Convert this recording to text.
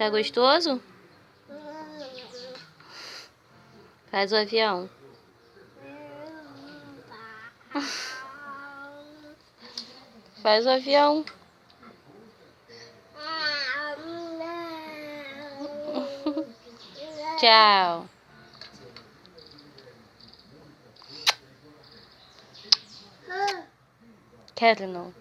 Tá gostoso? Faz o avião. Faz o avião. Tchau. Quero não.